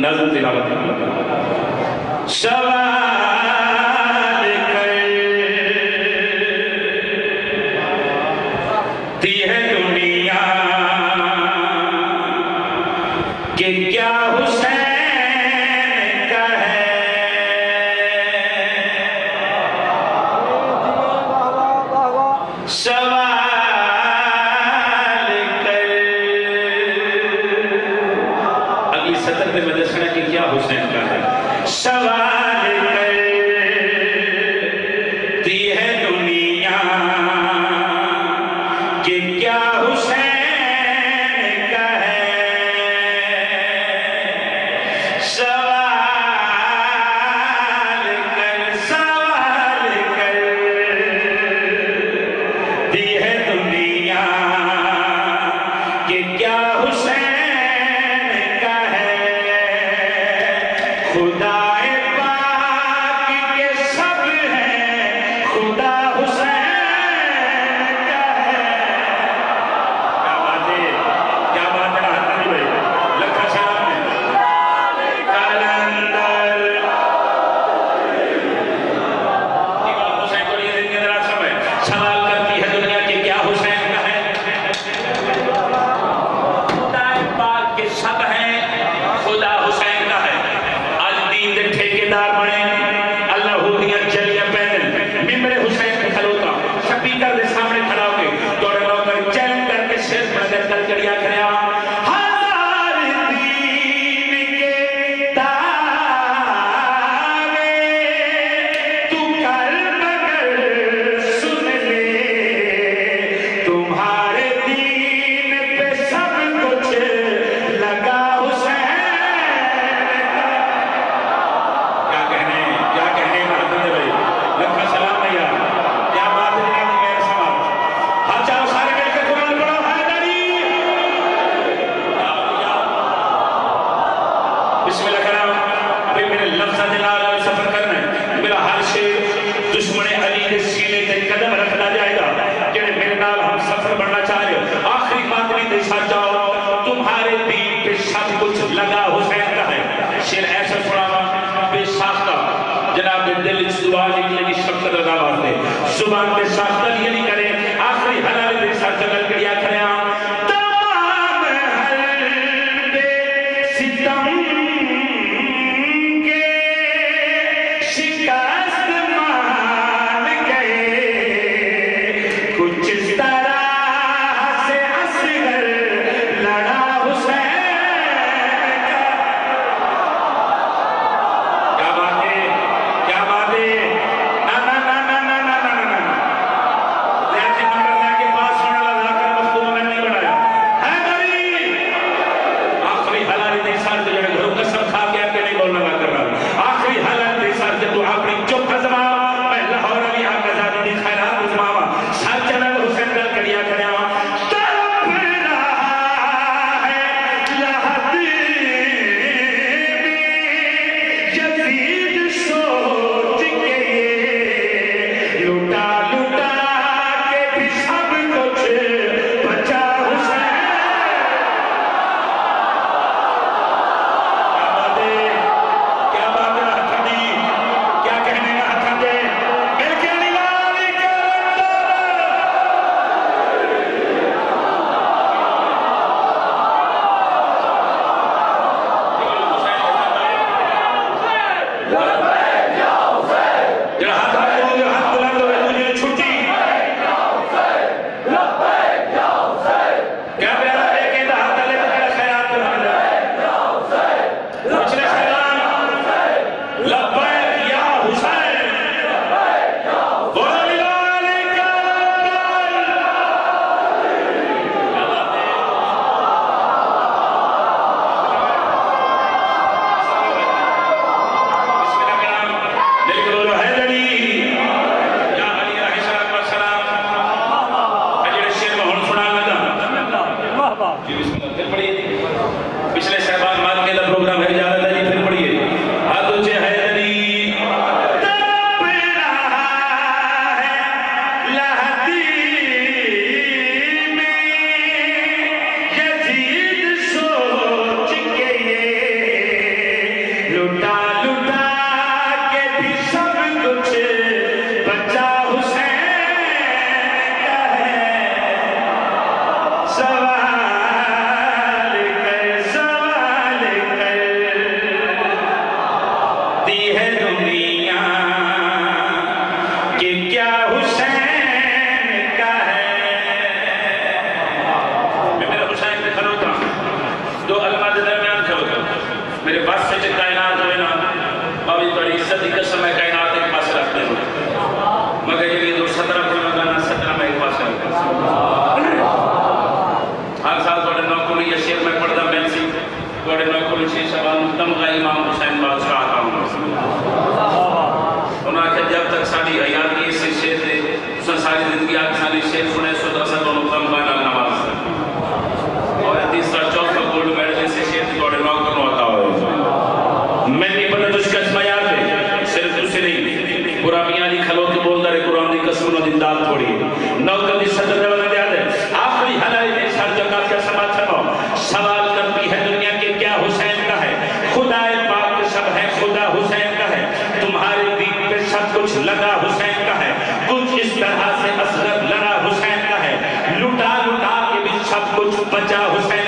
नज़्म तिलावत लगा। सवाल करती है दुनिया कि क्या हुसैन का है, सवाल कर। अगली सतर में दसना कि क्या हुसैन का है। सवाल करती है दुनिया कि क्या हुसैन का है, सवाल करती है दुनिया कि क्या हुसैन का है। खुदाए पाक के सब हैं, खुदा हुसैन का है। क्या बात है, क्या बात है राहत अली भाई, लखा सलाम है कलंदर इमाम हुसैन को ये दिन रात सब है। सवाल करती है दुनिया कि क्या हुसैन का है, खुदाए पाक के सब हैं, खुदा हुसैन का है। आज दीन दे ठेकेदार बने, अल्लाह हुदियां चलियां पैदल मिंबरे हुसैन पे खलोता स्पीकर के सामने खड़ा होके तोड़े नौकर चैन करके शेर नजर कर करिया करया। हजार दीन के तारे तू कर मगर सुन ले, तुम्हारे दीन पे सब कुछ लगा हुसैन का। क्या कहने महादुल्ले भाई, लखा सलाम भैया, क्या बात है जनाब मेरे सवाल। हाँ चाहो सारे मिलकर कुरान पढ़ो, हैदरी बिस्मिल्लाह कराम। अभी मेरे लफ्ज़ दिलाल सफर करना है, मेरा हर शेर दुश्मने अली के सीने पे कदम रखना जाएगा। जेड़े मेरे नाल हम सफर बढ़ना चाह रहे हो, आखिरी बात नहीं दे साथ जाओ, तुम्हारे दीन पे सब कुछ लगा हुसैन का है। शेर ऐसा सुनावा बेसाख्ता जनाब के दिल इस दुआ निकलेगी शब्द रजा वास्ते, जुबान पे साख्ता ये नहीं करे, आखिरी हलाल के साथ जगल करिया करे। तमाम हल्के सितम के शिकस्त मान गए, कुछ इस तरह से असगर लड़ा हुसैन का। क्या बात है, क्या बात है। ना ना ना ना ना ना ना ना ना लुटा लुटा के भी सब कुछ बचा हुसैन का है। सवाल कर दी है दुनिया कि क्या हुसैन का है। मैं मेरा हुसैन पे खड़ा होता, दो अलमाज दरमियान खड़ा होता, मेरे पास से जो कायनात हुए ना बाबी बड़ी इज्जत की कसम है, कायनात एक पास रखते हो मगर ये जो 17 को लगाना 17 में एक पास रखते हर साल थोड़े नौकरी या शेर में पढ़ता मैं सी थोड़े नौकरी से सवाल तम का इमाम हुसैन बादशाह आता हूँ उन्होंने जब तक साड़ी हयाती से शेर थे उसने सारी जिंदगी आगे सारी शेर सुने सो दस दोनों कम का नमाज और तीसरा चौथा गोल्ड मेडल से शेर थोड़े नौकर होता हो। मैं नहीं पता तुझका इसमें याद है सिर्फ तुझसे नहीं पूरा मियाँ जी खलो के बोलता रहे कुरान की कसम न जिंदाल थोड़ी नौकर की सदर वाला याद है आखिरी हलाई में हर जगह का समाचार सवाल करती है दुनिया के क्या हुसैन का है। खुदा पाक सब है खुदा हुसैन का है। तुम्हारे दीन पे सब कुछ लगा हुसैन का है। कुछ इस तरह से असगर लड़ा हुसैन का है। लुटा लुटा के भी सब कुछ बचा हुसैन